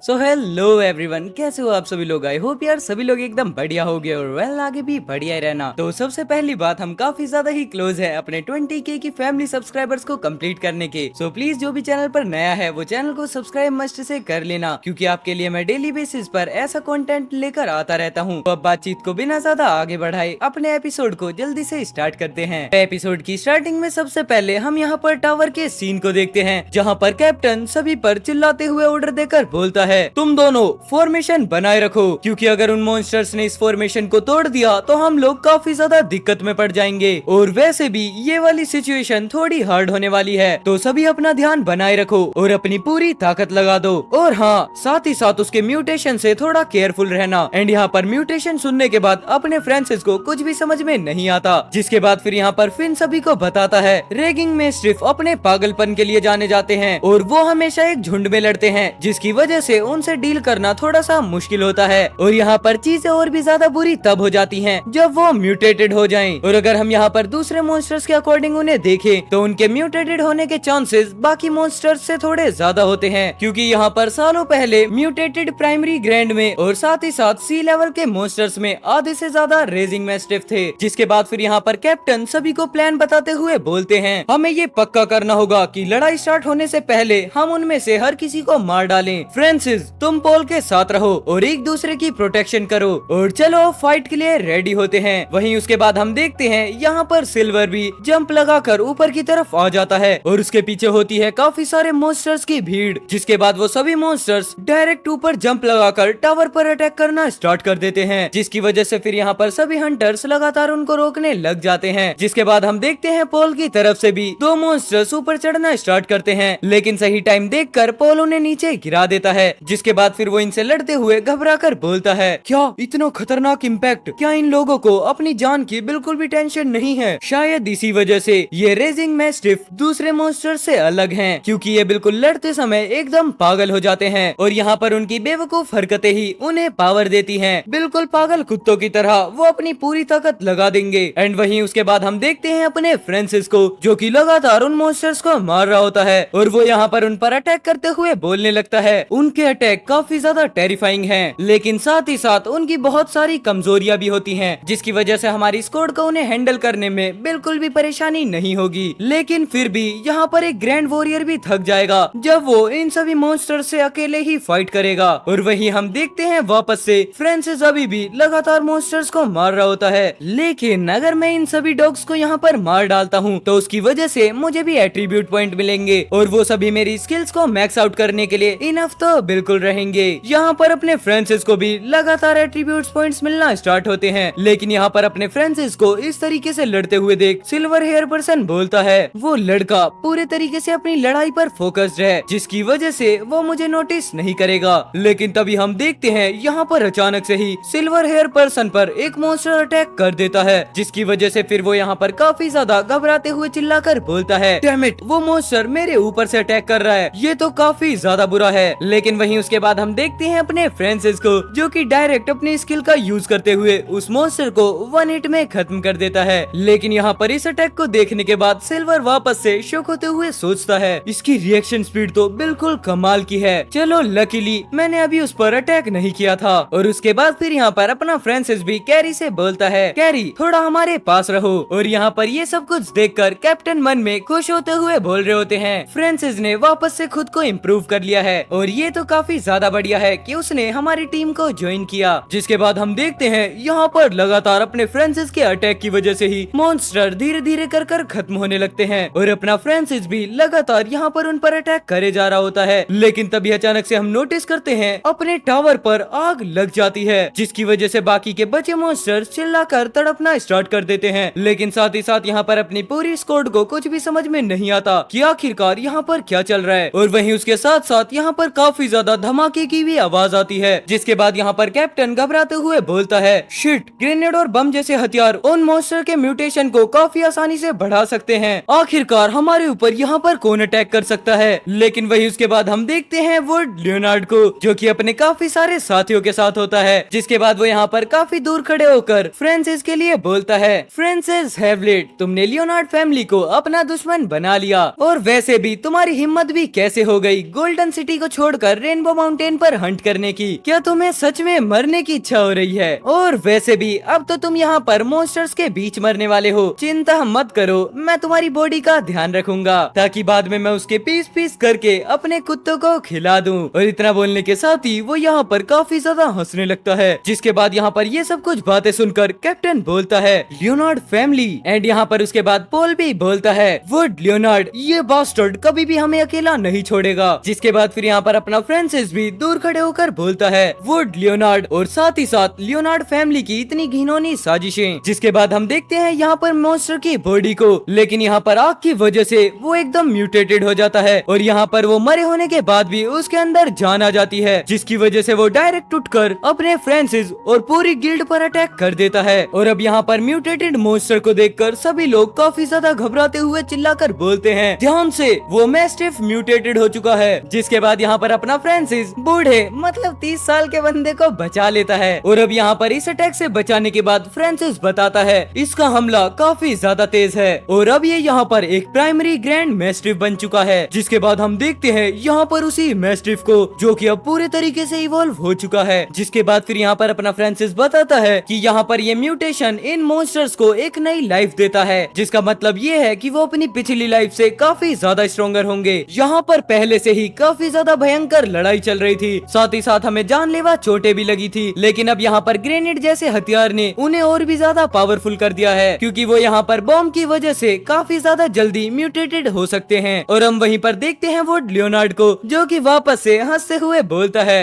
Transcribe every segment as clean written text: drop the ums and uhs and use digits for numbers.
So hello everyone, कैसे हो आप सभी लोग। आई होप यार सभी लोग एकदम बढ़िया हो गए और वेल आगे भी बढ़िया ही रहना। तो सबसे पहली बात, हम काफी ज्यादा ही क्लोज है अपने 20K की फैमिली सब्सक्राइबर्स को कंप्लीट करने के। सो प्लीज जो भी चैनल पर नया है वो चैनल को सब्सक्राइब मस्ट से कर लेना, क्योंकि आपके लिए मैं डेली बेसिस पर ऐसा कंटेंट लेकर आता रहता हूँ। तो अब बातचीत को बिना ज्यादा आगे बढ़ाए अपने एपिसोड को जल्दी से स्टार्ट करते हैं। एपिसोड की स्टार्टिंग में सबसे पहले हम यहाँ पर टावर के सीन को देखते हैं, जहाँ पर कैप्टन सभी पर चिल्लाते हुए ऑर्डर देकर बोलता है, तुम दोनों फॉर्मेशन बनाए रखो, क्योंकि अगर उन मॉन्स्टर्स ने इस फॉर्मेशन को तोड़ दिया तो हम लोग काफी ज्यादा दिक्कत में पड़ जाएंगे, और वैसे भी ये वाली सिचुएशन थोड़ी हार्ड होने वाली है। तो सभी अपना ध्यान बनाए रखो और अपनी पूरी ताकत लगा दो। और हाँ, साथ ही साथ उसके म्यूटेशन से थोड़ा केयरफुल रहना। एंड यहाँ पर म्यूटेशन सुनने के बाद अपने फ्रांसिस को कुछ भी समझ में नहीं आता, जिसके बाद फिर यहाँ पर फिन सभी को बताता है, रैगिंग में सिर्फ अपने पागलपन के लिए जाने जाते हैं और वो हमेशा एक झुंड में लड़ते हैं, जिसकी वजह से उनसे डील करना थोड़ा सा मुश्किल होता है। और यहाँ पर चीजें और भी ज्यादा बुरी तब हो जाती हैं जब वो म्यूटेटेड हो जाएं। और अगर हम यहाँ पर दूसरे मॉन्स्टर्स के अकॉर्डिंग उन्हें देखें तो उनके म्यूटेटेड होने के चांसेस बाकी मॉन्स्टर्स से थोड़े ज्यादा होते हैं, क्योंकि यहाँ पर सालों पहले म्यूटेटेड प्राइमरी ग्रैंड में और साथ ही साथ सी लेवल के मॉन्स्टर्स में आधे से ज्यादा रेजिंग मैस्टिफ थे। जिसके बाद फिर यहाँ पर कैप्टन सभी को प्लान बताते हुए बोलते हैं, हमें ये पक्का करना होगा कि लड़ाई स्टार्ट होने से पहले हम उनमें से हर किसी को मार डालें। फ्रांसिस, तुम पॉल के साथ रहो और एक दूसरे की प्रोटेक्शन करो, और चलो फाइट के लिए रेडी होते हैं। वहीं उसके बाद हम देखते हैं यहाँ पर सिल्वर भी जंप लगाकर ऊपर की तरफ आ जाता है और उसके पीछे होती है काफी सारे मॉन्स्टर्स की भीड़। जिसके बाद वो सभी मॉन्स्टर्स डायरेक्ट ऊपर जंप लगाकर टावर पर अटैक करना स्टार्ट कर देते हैं, जिसकी वजह से फिर यहाँ पर सभी हंटर्स लगातार उनको रोकने लग जाते हैं। जिसके बाद हम देखते हैं पॉल की तरफ से भी दो मॉन्स्टर्स ऊपर चढ़ना स्टार्ट करते हैं, लेकिन सही टाइम देखकर पॉल उन्हें नीचे गिरा देता है। जिसके बाद फिर वो इनसे लड़ते हुए घबराकर बोलता है, क्या इतना खतरनाक इम्पैक्ट, क्या इन लोगों को अपनी जान की बिल्कुल भी टेंशन नहीं है। शायद इसी वजह से ये रेजिंग मैस्टिफ दूसरे मॉन्स्टर से अलग हैं, क्योंकि ये बिल्कुल लड़ते समय एकदम पागल हो जाते हैं और यहाँ पर उनकी बेवकूफ हरकतें ही उन्हें पावर देती हैं। बिल्कुल पागल कुत्तों की तरह वो अपनी पूरी ताकत लगा देंगे। एंड वहीं उसके बाद हम देखते हैं अपने फ्रांसिस को, जो कि लगातार उन मॉन्स्टर्स को मार रहा होता है और वो यहाँ पर उन पर अटैक करते हुए बोलने लगता है। उनके अटैक काफी ज्यादा टेरिफाइंग हैं, लेकिन साथ ही साथ उनकी बहुत सारी कमजोरियां भी होती हैं, जिसकी वजह से हमारी स्क्वाड को उन्हें हैंडल करने में बिल्कुल भी परेशानी नहीं होगी। लेकिन फिर भी यहाँ पर एक ग्रैंड वॉरियर भी थक जाएगा जब वो इन सभी मॉन्स्टर से अकेले ही फाइट करेगा। और वहीं हम देखते हैं वापस से फ्रांसिस अभी भी लगातार मॉन्स्टर्स को मार रहा होता है। लेकिन अगर मैं इन सभी डॉग्स को यहाँ पर मार डालता हूँ तो उसकी वजह से मुझे भी एट्रीब्यूट पॉइंट मिलेंगे और वो सभी मेरी स्किल्स को मैक्स आउट करने के लिए इनफ तो बिल्कुल रहेंगे। यहाँ पर अपने फ्रांसिस को भी लगातार एट्रीब्यूट पॉइंट्स मिलना स्टार्ट होते हैं, लेकिन यहाँ पर अपने फ्रांसिस को इस तरीके से लड़ते हुए देख सिल्वर हेयर पर्सन बोलता है, वो लड़का पूरे तरीके से अपनी लड़ाई पर फोकस्ड है, जिसकी वजह से वो मुझे नोटिस नहीं करेगा। लेकिन तभी हम देखते हैं यहाँ पर अचानक से ही सिल्वर हेयर पर्सन पर एक मॉन्स्टर अटैक कर देता है, जिसकी वजह से फिर वो यहाँ पर काफी ज्यादा घबराते हुए चिल्लाकर बोलता है, डैम इट, वो मॉन्स्टर मेरे ऊपर से अटैक कर रहा है, ये तो काफी ज्यादा बुरा है। लेकिन वहीं उसके बाद हम देखते हैं अपने फ्रांसिस को, जो कि डायरेक्ट अपनी स्किल का यूज करते हुए उस मॉन्स्टर को वन हिट में खत्म कर देता है। लेकिन यहाँ पर इस अटैक को देखने के बाद सिल्वर वापस से शॉक होते हुए सोचता है, इसकी रिएक्शन स्पीड तो बिल्कुल कमाल की है, चलो लकीली मैंने अभी उस पर अटैक नहीं किया था। और उसके बाद फिर यहाँ पर अपना फ्रांसिस भी कैरी से बोलता है, कैरी थोड़ा हमारे पास रहो। और यहाँ पर ये सब कुछ देखकर कैप्टन मन में खुश होते हुए बोल रहे होते हैं, फ्रांसिस ने वापस से खुद को इम्प्रूव कर लिया है और ये तो काफी ज्यादा बढ़िया है कि उसने हमारी टीम को ज्वाइन किया। जिसके बाद हम देखते हैं यहाँ पर लगातार अपने फ्रांसिस के अटैक की वजह से ही मॉन्स्टर धीरे धीरे कर खत्म होने लगते हैं और अपना फ्रांसिस भी लगातार यहाँ पर उन पर अटैक करे जा रहा होता है। लेकिन तभी अचानक से हम नोटिस करते हैं अपने टावर पर आग लग जाती है, जिसकी वजह से बाकी के बचे मॉन्स्टर चिल्लाकर तड़पना स्टार्ट कर देते हैं। लेकिन साथ ही साथ यहाँ पर अपनी पूरी स्क्वाड को कुछ भी समझ में नहीं आता कि आखिरकार यहाँ पर क्या चल रहा है। और वहीं उसके साथ साथ यहाँ पर काफी ज्यादा धमाके की भी आवाज आती है, जिसके बाद यहाँ पर कैप्टन घबराते हुए बोलता है, शिट, ग्रेनेड और बम जैसे हथियार उन मॉन्स्टर के म्यूटेशन को काफी आसानी से बढ़ा सकते हैं, आखिरकार हमारे ऊपर यहाँ पर कौन अटैक कर सकता है। लेकिन वही उसके बाद हम देखते हैं वुड लियोनार्ड को, जो कि अपने काफी सारे साथियों के साथ होता है। जिसके बाद वो यहाँ पर काफी दूर खड़े होकर फ्रांसिस के लिए बोलता है, फ्रांसिस हैवलेट, तुमने लियोनार्ड फैमिली को अपना दुश्मन बना लिया, और वैसे भी तुम्हारी हिम्मत भी कैसे हो गई गोल्डन सिटी को छोड़कर रेनबो माउंटेन पर हंट करने की। क्या तुम्हें सच में मरने की इच्छा हो रही है? और वैसे भी अब तो तुम यहाँ पर मॉन्स्टर्स के बीच मरने वाले हो। चिंता मत करो, मैं तुम्हारी बॉडी का ध्यान रखूंगा ताकि बाद में मैं उसके पीस पीस करके अपने कुत्तों को खिला दूं। और इतना बोलने के साथ ही वो यहाँ पर काफी ज्यादा हंसने लगता है। जिसके बाद यहाँ पर ये सब कुछ बातें सुनकर कैप्टन बोलता है लियोनार्ड फैमिली। एंड यहाँ पर उसके बाद पोल भी बोलता है वुड लियोनार्ड, ये बास्टर्ड कभी भी हमें अकेला नहीं छोड़ेगा। जिसके बाद फिर यहाँ पर अपना फ्रांसिस भी दूर खड़े होकर बोलता है वुड लियोनार्ड, और साथ ही साथ लियोनार्ड फैमिली की इतनी घिनौनी साजिशें। जिसके बाद हम देखते हैं यहाँ पर मॉन्स्टर की बॉडी को, लेकिन यहाँ पर आग की वजह से वो एकदम म्यूटेटेड हो जाता है और यहाँ पर वो मरे होने के बाद भी उसके अंदर जान आ जाती है, जिसकी वजह से वो डायरेक्ट उठकर अपने फ्रांसिस और पूरी गिल्ड पर अटैक कर देता है। और अब यहाँ पर म्यूटेटेड मॉन्स्टर को देखकर सभी लोग काफी ज्यादा घबराते हुए चिल्लाकर बोलते हैं ध्यान से, वो मैस्टिफ म्यूटेटेड हो चुका है। जिसके बाद यहाँ पर अपना फ्रांसिस बूढ़े मतलब 30 साल के बंदे को बचा लेता है। और अब यहाँ पर इस अटैक से बचाने के बाद फ्रांसिस बताता है इसका हमला काफी ज्यादा तेज है और अब ये यहाँ पर एक प्राइमरी ग्रैंड मैस्टिफ बन चुका है। जिसके बाद हम देखते हैं यहाँ पर उसी मैस्टिफ को जो कि अब पूरे तरीके से इवॉल्व हो चुका है। जिसके बाद फिर यहाँ पर अपना फ्रांसिस बताता है कि यहाँ पर ये म्यूटेशन इन मॉन्स्टर्स को एक नई लाइफ देता है, जिसका मतलब ये है कि वो अपनी पिछली लाइफ से काफी ज्यादा स्ट्रॉन्गर होंगे। यहाँ पर पहले से ही काफी ज्यादा भयंकर लड़ाई चल रही थी, साथ ही साथ हमें जानलेवा चोटें भी लगी थी, लेकिन अब यहाँ पर ग्रेनेड जैसे हथियार ने उन्हें और भी ज्यादा पावरफुल कर दिया है, क्योंकि वो यहाँ पर बॉम्ब की वजह से काफी ज्यादा जल्दी म्यूटेटेड हो सकते हैं। और हम वहीं पर देखते हैं वो लियोनार्ड को जो कि वापस से हंसते हुए बोलता है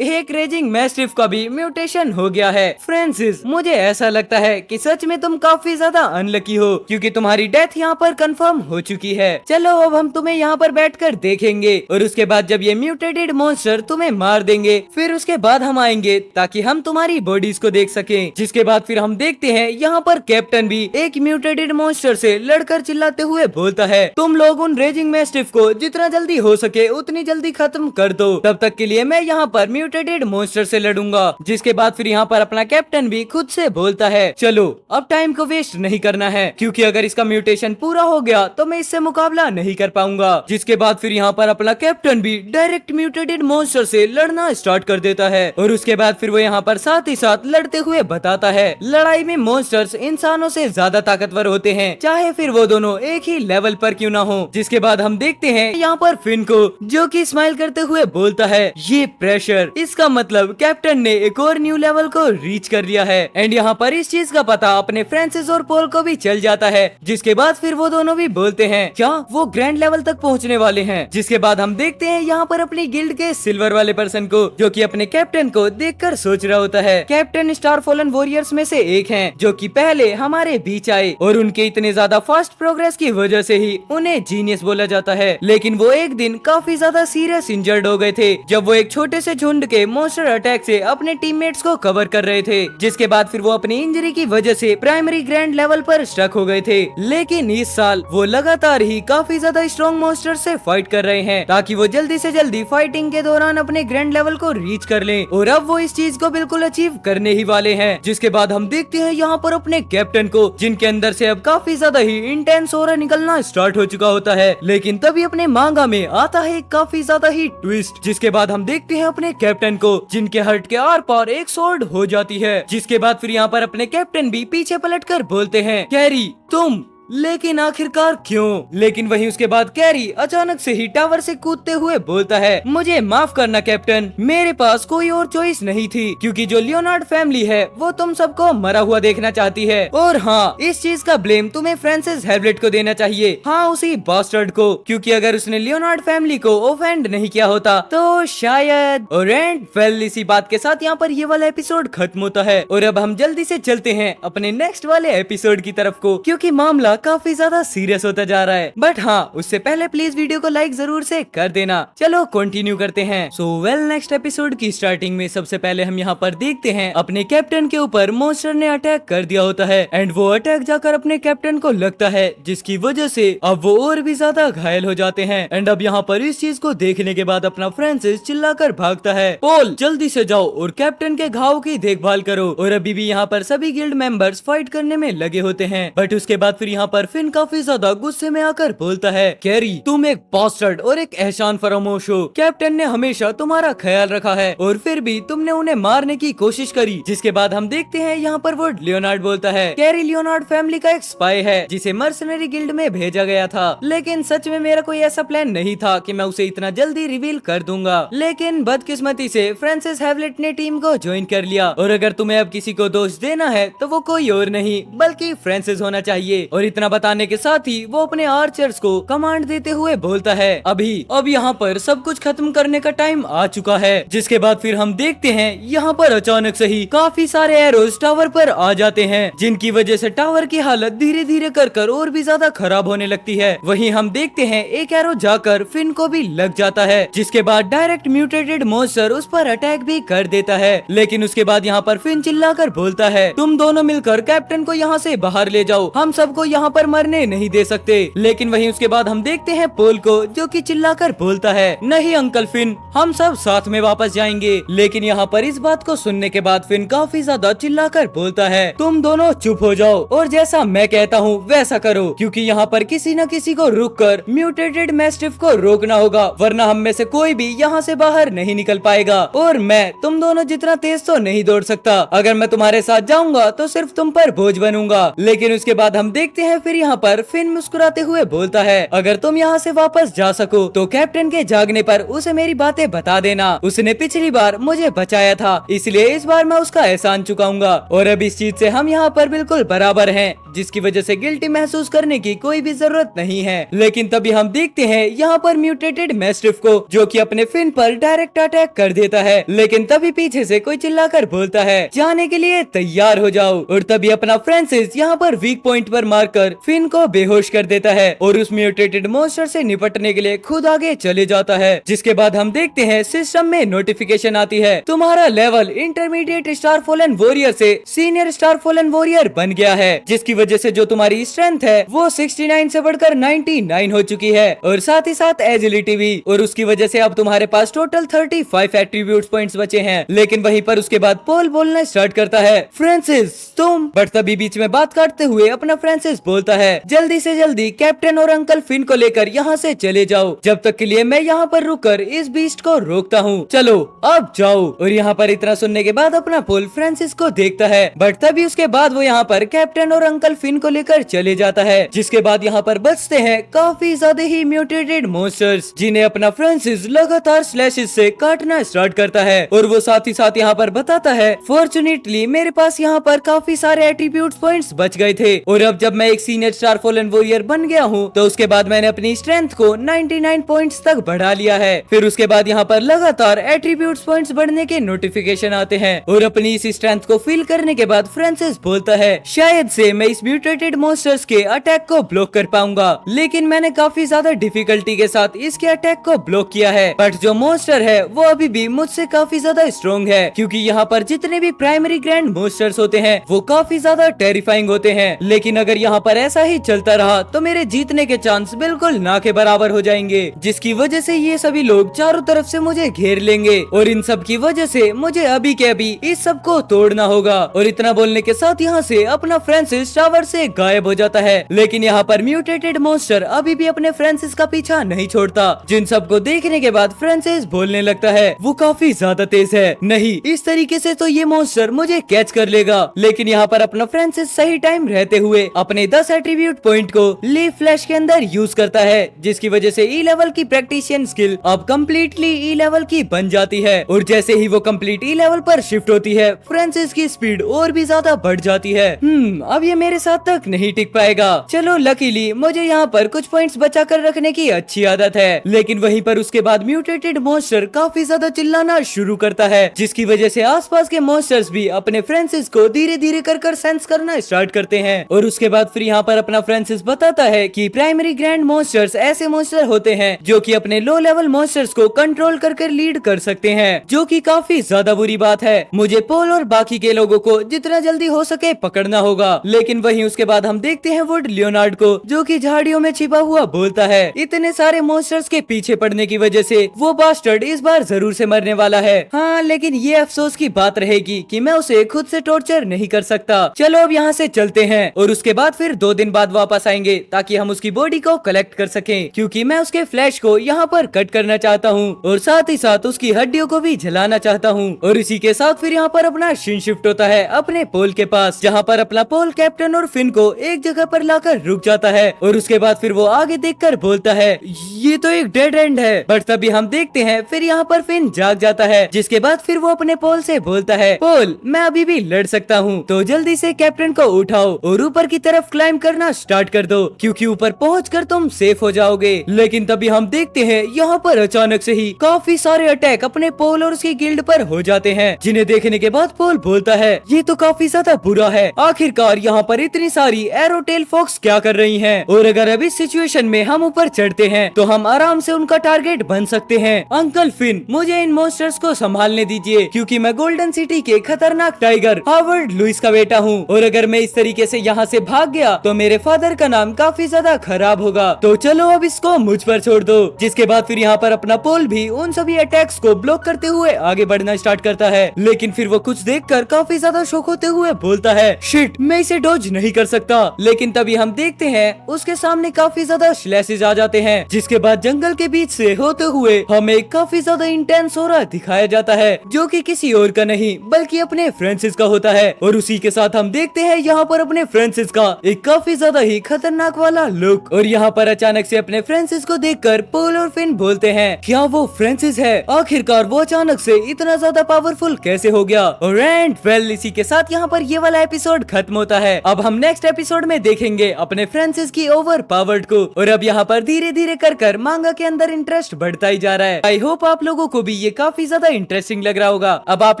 एक रेजिंग मैस्टिफ का भी म्यूटेशन हो गया है। फ्रांसिस, मुझे ऐसा लगता है कि सच में तुम काफी ज्यादा अनलकी हो, क्योंकि तुम्हारी डेथ यहाँ पर कंफर्म हो चुकी है। चलो अब हम तुम्हें यहाँ पर बैठकर देखेंगे और उसके बाद जब ये म्यूटेटेड मॉन्स्टर तुम्हें मार देंगे फिर उसके बाद हम आएंगे ताकि हम तुम्हारी बॉडीज को देख सकें। जिसके बाद फिर हम देखते हैं यहाँ पर कैप्टन भी एक म्यूटेटेड मॉन्स्टर से लड़कर चिल्लाते हुए बोलता है तुम लोग उन रेजिंग मैस्टिफ को जितना जल्दी हो सके उतनी जल्दी खत्म कर दो, तब तक के लिए मैं यहाँ पर म्यूटेटेड मॉन्स्टर से लड़ूंगा। जिसके बाद फिर यहाँ पर अपना कैप्टन भी खुद से बोलता है चलो अब टाइम को वेस्ट नहीं करना है, क्योंकि अगर इसका म्यूटेशन पूरा हो गया तो मैं इससे मुकाबला नहीं कर पाऊंगा। जिसके बाद फिर यहाँ पर अपना कैप्टन भी डायरेक्ट म्यूटेटेड मॉन्स्टर से लड़ना स्टार्ट कर देता है और उसके बाद फिर वो यहाँ पर साथ ही साथ लड़ते हुए बताता है लड़ाई में मॉन्स्टर्स इंसानों से ज्यादा ताकतवर होते हैं, चाहे फिर वो दोनों एक ही लेवल पर क्यों ना हो। जिसके बाद हम देखते हैं यहाँ पर फिन को जो कि स्माइल करते हुए बोलता है ये प्रेशर, इसका मतलब कैप्टन ने एक और न्यू लेवल को रीच कर लिया है। एंड यहाँ पर इस चीज का पता अपने फ्रांसिस और पोल को भी चल जाता है। जिसके बाद फिर वो दोनों भी बोलते हैं क्या वो ग्रैंड लेवल तक पहुँचने वाले हैं। जिसके बाद हम देखते हैं यहाँ पर अपनी गिल्ड के सिल्वर वाले पर्सन को जो कि अपने कैप्टन को देखकर सोच रहा होता है कैप्टन स्टार फॉलन वॉरियर्स में से एक हैं जो कि पहले हमारे बीच आए और उनके इतने ज्यादा फास्ट प्रोग्रेस की वजह से ही उन्हें जीनियस बोला जाता है। लेकिन वो एक दिन काफी ज्यादा सीरियस इंजर्ड हो गए थे जब वो एक छोटे से झुंड के मॉन्स्टर अटैक से अपने टीममेट्स को कवर कर रहे थे। जिसके बाद फिर वो अपनी इंजरी की वजह से प्राइमरी ग्रैंड लेवल पर स्टक हो गए थे। लेकिन इस साल वो लगातार ही काफी ज्यादा स्ट्रॉन्ग मॉन्स्टर से फाइट कर रहे हैं ताकि वो जल्दी से जल्दी फाइटिंग के दौरान अपने ग्रैंड लेवल को रीच कर लें, और अब वो इस चीज को बिल्कुल अचीव करने ही वाले हैं। जिसके बाद हम देखते हैं यहाँ पर अपने कैप्टन को जिनके अंदर से अब काफी ज्यादा ही इंटेंस ऑरा निकलना स्टार्ट हो चुका होता है। लेकिन तभी अपने मांगा में आता है काफी ज्यादा ही ट्विस्ट। जिसके बाद हम देखते हैं अपने कैप्टन को जिनके हर्ट के आर पार एक स्वॉर्ड हो जाती है। जिसके बाद फिर यहाँ पर अपने कैप्टन भी पीछे पलटकर बोलते हैं कैरी तुम, लेकिन आखिरकार क्यों। लेकिन वहीं उसके बाद कैरी अचानक से ही टावर से कूदते हुए बोलता है मुझे माफ करना कैप्टन, मेरे पास कोई और चॉइस नहीं थी, क्योंकि जो लियोनार्ड फैमिली है वो तुम सबको मरा हुआ देखना चाहती है। और हाँ, इस चीज का ब्लेम तुम्हें फ्रांसिस हेवलेट को देना चाहिए, हाँ उसी बास्टर्ड को, क्योंकि अगर उसने लियोनार्ड फैमिली को ऑफेंड नहीं किया होता तो शायद। और एंड वेल इसी बात के साथ यहाँ पर ये वाला एपिसोड खत्म होता है और अब हम जल्दी से चलते हैं अपने नेक्स्ट वाले एपिसोड की तरफ को, क्योंकि मामला काफी ज्यादा सीरियस होता जा रहा है। बट हाँ, उससे पहले प्लीज वीडियो को लाइक जरूर से कर देना। चलो कंटिन्यू करते हैं। सो वेल नेक्स्ट एपिसोड की स्टार्टिंग में सबसे पहले हम यहाँ पर देखते हैं अपने कैप्टन के ऊपर मॉन्स्टर ने अटैक कर दिया होता है एंड वो अटैक जाकर अपने कैप्टन को लगता है, जिसकी वजह से अब वो और भी ज्यादा घायल हो जाते हैं। एंड अब यहाँ पर इस चीज को देखने के बाद अपना फ्रांसिस चिल्लाकर भागता है पोल जल्दी से जाओ और कैप्टन के घाव की देखभाल करो। और अभी भी यहाँ पर सभी गिल्ड मेंबर्स फाइट करने में लगे होते हैं। बट उसके बाद फिर यहाँ यहाँ पर फिन काफी ज्यादा गुस्से में आकर बोलता है, कैरी तुम एक बास्टर्ड और एक एहसान फरामोश हो। कैप्टन ने हमेशा तुम्हारा ख्याल रखा है और फिर भी तुमने उन्हें मारने की कोशिश करी। जिसके बाद हम देखते हैं यहाँ पर वो लियोनार्ड बोलता है, कैरी लियोनार्ड फैमिली का एक स्पाई है जिसे मर्सनरी गिल्ड में भेजा गया था, लेकिन सच में मेरा कोई ऐसा प्लान नहीं था कि मैं उसे इतना जल्दी रिवील कर दूंगा। लेकिन बदकिस्मती से फ्रांसिस हैवलेट ने टीम को ज्वाइन कर लिया और अगर तुम्हें अब किसी को दोष देना है तो वो कोई और नहीं बल्कि फ्रांसिस होना चाहिए। और इतना बताने के साथ ही वो अपने आर्चर्स को कमांड देते हुए बोलता है, अब यहाँ पर सब कुछ खत्म करने का टाइम आ चुका है। जिसके बाद फिर हम देखते हैं यहाँ पर अचानक से ही काफी सारे एरोज टावर पर आ जाते हैं, जिनकी वजह से टावर की हालत धीरे धीरे कर और भी ज्यादा खराब होने लगती है। वहीं हम देखते हैं एक एरो जाकर फिन को भी लग जाता है, जिसके बाद डायरेक्ट म्यूटेटेड मॉन्स्टर उस पर अटैक भी कर देता है। लेकिन उसके बाद यहाँ पर फिन चिल्लाकर बोलता है, तुम दोनों मिलकर कैप्टन को यहाँ से बाहर ले जाओ, हम सबको यहाँ पर मरने नहीं दे सकते। लेकिन वहीं उसके बाद हम देखते हैं पोल को, जो कि चिल्लाकर बोलता है, नहीं अंकल फिन, हम सब साथ में वापस जाएंगे। लेकिन यहाँ पर इस बात को सुनने के बाद फिन काफी ज्यादा चिल्लाकर बोलता है, तुम दोनों चुप हो जाओ और जैसा मैं कहता हूँ वैसा करो, क्योंकि यहाँ पर किसी न किसी को रुककर म्यूटेटेड मैस्टिफ को रोकना होगा, वरना हम में से कोई भी यहाँ से बाहर नहीं निकल पाएगा। और मैं तुम दोनों जितना तेज तो नहीं दौड़ सकता, अगर मैं तुम्हारे साथ जाऊंगा तो सिर्फ तुम पर बोझ बनूंगा। लेकिन उसके बाद हम देखते हैं फिर यहाँ पर फिन मुस्कुराते हुए बोलता है, अगर तुम यहाँ से वापस जा सको तो कैप्टन के जागने पर उसे मेरी बातें बता देना। उसने पिछली बार मुझे बचाया था, इसलिए इस बार मैं उसका एहसान चुकाऊंगा। और अब इस चीज से हम यहाँ पर बिल्कुल बराबर हैं, जिसकी वजह से गिल्टी महसूस करने की कोई भी जरूरत नहीं है। लेकिन तभी हम देखते हैं यहाँ पर म्यूटेटेड मैस्टिफ को, जो कि अपने फिन पर डायरेक्ट अटैक कर देता है। लेकिन तभी पीछे से कोई चिल्लाकर बोलता है, जाने के लिए तैयार हो जाओ। और तभी अपना फ्रांसिस यहाँ पर वीक पॉइंट पर मारकर फिन को बेहोश कर देता है और उस म्यूटेटेड मॉन्स्टर से निपटने के लिए खुद आगे चले जाता है। जिसके बाद हम देखते हैं सिस्टम में नोटिफिकेशन आती है, तुम्हारा level intermediate star fallen warrior से सीनियर स्टार फॉलन वॉरियर बन गया है, जिसकी वजह से जो तुम्हारी स्ट्रेंथ है वो 69 से बढ़कर 99 हो चुकी है और साथ ही साथ एजिलिटी भी। और उसकी वजह से अब तुम्हारे पास टोटल 35 एट्रीब्यूट पॉइंट्स बचे हैं। लेकिन वहीं पर उसके बाद पोल बोलना स्टार्ट करता है, फ्रांसिस तुम, बट तभी बीच में बात काटते हुए अपना फ्रांसिस बोलता है, जल्दी से जल्दी कैप्टन और अंकल फिन को लेकर यहाँ से चले जाओ, जब तक के लिए मैं यहाँ पर रुककर इस बीस्ट को रोकता हूँ, चलो अब जाओ। और यहाँ पर इतना सुनने के बाद अपना पोल फ्रांसिस को देखता है, बट तभी उसके बाद वो यहाँ पर कैप्टन और अंकल फिन को लेकर चले जाता है। जिसके बाद यहाँ पर बचते हैं काफी ज्यादा ही म्यूटेटेड मॉन्स्टर्स, जिन्हें अपना फ्रांसिस लगातार स्लैशेस से काटना स्टार्ट करता है। और वो साथ ही साथ यहाँ पर बताता है, फॉर्चुनेटली मेरे पास यहाँ पर काफी सारे एट्रीब्यूट पॉइंट्स बच गए थे और अब जब मैं एक सीनियर स्टार फॉलन वॉरियर बन गया हूँ तो उसके बाद मैंने अपनी स्ट्रेंथ को 99 पॉइंट्स तक बढ़ा लिया है। फिर उसके बाद यहाँ पर लगातार एट्रीब्यूट पॉइंट्स बढ़ने के नोटिफिकेशन आते हैं और अपनी इस स्ट्रेंथ को फील करने के बाद फ्रांसिस बोलता है, शायद से मैं इस म्यूटेटेड मॉन्स्टर्स के अटैक को ब्लॉक कर पाऊंगा, लेकिन मैंने काफी ज्यादा डिफिकल्टी के साथ इसके अटैक को ब्लॉक किया है। बट जो मॉन्स्टर है वो अभी भी मुझसे काफी ज्यादा स्ट्रॉन्ग है, क्योंकि यहाँ पर जितने भी प्राइमरी ग्रैंड मॉन्स्टर्स होते हैं वो काफी ज्यादा टेरिफाइंग होते हैं। लेकिन अगर यहाँ पर ऐसा ही चलता रहा तो मेरे जीतने के चांस बिल्कुल ना के बराबर हो जाएंगे, जिसकी वजह से ये सभी लोग चारों तरफ से मुझे घेर लेंगे और इन सब की वजह से मुझे अभी के अभी इस सब को तोड़ना होगा। और इतना बोलने के साथ यहाँ से अपना फ्रांसिस टावर से गायब हो जाता है। लेकिन यहाँ पर म्यूटेटेड मॉन्स्टर अभी भी अपने फ्रांसिस का पीछा नहीं छोड़ता, जिन सबको देखने के बाद फ्रांसिस बोलने लगता है, वो काफी ज्यादा तेज है, नहीं इस तरीके से तो ये मॉन्स्टर मुझे कैच कर लेगा। लेकिन यहाँ पर अपना फ्रांसिस सही टाइम रहते हुए अपने 10 एट्रीब्यूट पॉइंट को लीफ फ्लैश के अंदर यूज करता है, जिसकी वजह से ई लेवल की प्रैक्टिशियन स्किल अब कम्प्लीटली ई लेवल की बन जाती है। और जैसे ही वो कम्प्लीट ई लेवल पर शिफ्ट होती है फ्रांसिस की स्पीड और भी ज्यादा बढ़ जाती है। अब ये मेरे साथ तक नहीं टिक पाएगा। चलो लकीली मुझे यहाँ पर कुछ पॉइंट्स बचा कर रखने की अच्छी आदत है। लेकिन वहीं पर उसके बाद म्यूटेटेड मॉन्स्टर काफी ज्यादा चिल्लाना शुरू करता है, जिसकी वजह से आसपास के मॉन्स्टर्स भी अपने फ्रांसिस को धीरे धीरे कर सेंस करना स्टार्ट करते हैं। और उसके बाद फिर यहाँ पर अपना फ्रांसिस बताता है कि प्राइमरी ग्रैंड मॉन्स्टर्स ऐसे मॉन्स्टर होते हैं जो कि अपने लो लेवल मॉन्स्टर्स को कंट्रोल कर लीड कर सकते हैं, जो कि काफी ज्यादा बुरी बात है। मुझे पोल और बाकी के लोगों को जितना जल्दी हो सके पकड़ना होगा। लेकिन वहीं उसके बाद हम देखते हैं वुड लियोनार्ड को, जो कि झाड़ियों में छिपा हुआ बोलता है, इतने सारे मॉन्स्टर्स के पीछे पड़ने की वजह से वो बास्टर्ड इस बार जरूर से मरने वाला है। हाँ, लेकिन ये अफसोस की बात रहेगी कि मैं उसे खुद से टॉर्चर नहीं कर सकता। चलो अब यहाँ से चलते हैं। और उसके बाद फिर 2 दिन बाद वापस आएंगे ताकि हम उसकी बॉडी को कलेक्ट कर सकें, क्योंकि मैं उसके फ्लैश को यहाँ पर कट करना चाहता हूँ और साथ ही साथ उसकी हड्डियों को भी जलाना चाहता हूँ। और इसी के साथ फिर यहाँ पर अपना सीन शिफ्ट होता है अपने पोल के पास, जहाँ पर अपना पोल कैप्टन और फिन को एक जगह पर लाकर रुक जाता है और उसके बाद फिर वो आगे देखकर बोलता है ये तो एक डेड एंड है। बट तभी हम देखते हैं फिर यहाँ पर फिन जाग जाता है, जिसके बाद फिर वो अपने पोल से बोलता है पोल मैं अभी भी लड़ सकता हूँ, तो जल्दी से कैप्टन को उठाओ और ऊपर की तरफ क्लाइम करना स्टार्ट कर दो, क्योंकि ऊपर पहुंचकर तुम सेफ हो जाओगे। लेकिन तभी हम देखते हैं यहाँ पर अचानक से ही काफी सारे अटैक अपने पोल और उसकी गिल्ड पर हो जाते हैं, जिन्हें देखने के बाद पोल बोलता है ये तो काफी ज्यादा बुरा है, आखिरकार यहाँ पर इतनी सारी एरोटेल फॉक्स क्या कर रही हैं, और अगर अभी सिचुएशन में हम ऊपर चढ़ते हैं तो हम आराम से उनका टारगेट बन सकते हैं। अंकल फिन मुझे इन मॉन्स्टर्स को संभालने दीजिए, क्योंकि मैं गोल्डन सिटी के खतरनाक टाइगर हार्वर्ड लुइस का बेटा हूँ, और अगर मैं इस तरीके से यहाँ से भाग गया तो मेरे फादर का नाम काफी ज्यादा खराब होगा, तो चलो अब इसको मुझ पर छोड़ दो। जिसके बाद फिर यहाँ पर अपना पोल भी उन सभी अटैक्स को ब्लॉक करते हुए आगे बढ़ना स्टार्ट करता है, लेकिन फिर वो कुछ देखकर काफी ज्यादा शॉक होते हुए बोलता है शिट मैं इसे डॉज नहीं कर सकता। लेकिन तभी हम देखते हैं उसके सामने काफी ज्यादा स्लैशेस आ जाते हैं, जिसके बाद जंगल के बीच से होते हुए हमें एक काफी ज्यादा इंटेंस ऑरा दिखाया जाता है, जो कि किसी और का नहीं बल्कि अपने फ्रांसिस का होता है। और उसी के साथ हम देखते हैं यहाँ पर अपने फ्रांसिस का एक काफी ज्यादा ही खतरनाक वाला लुक, और यहाँ पर अचानक से अपने फ्रांसिस को देखकर पोल और फिन बोलते हैं क्या वो फ्रांसिस है, आखिरकार वो अचानक से इतना ज्यादा पावरफुल कैसे हो गया। और एंड वेल इसी के साथ यहाँ पर ये वाला एपिसोड खत्म होता है। अब हम नेक्स्ट एपिसोड में देखेंगे अपने फ्रांसिस की ओवर पावर्ड को, और अब यहाँ पर धीरे धीरे कर मांगा के अंदर इंटरेस्ट बढ़ता ही जा रहा है। आई होप आप लोगों को भी ये काफी ज्यादा इंटरेस्टिंग लग रहा होगा। अब आप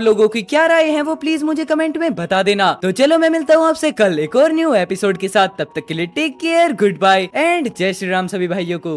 लोगों की क्या राय है वो प्लीज मुझे कमेंट में बता देना। तो चलो मैं मिलता हूँ आपसे कल एक और न्यू एपिसोड के साथ, तब तक के लिए take care, goodbye and जय श्री राम सभी भाइयों को।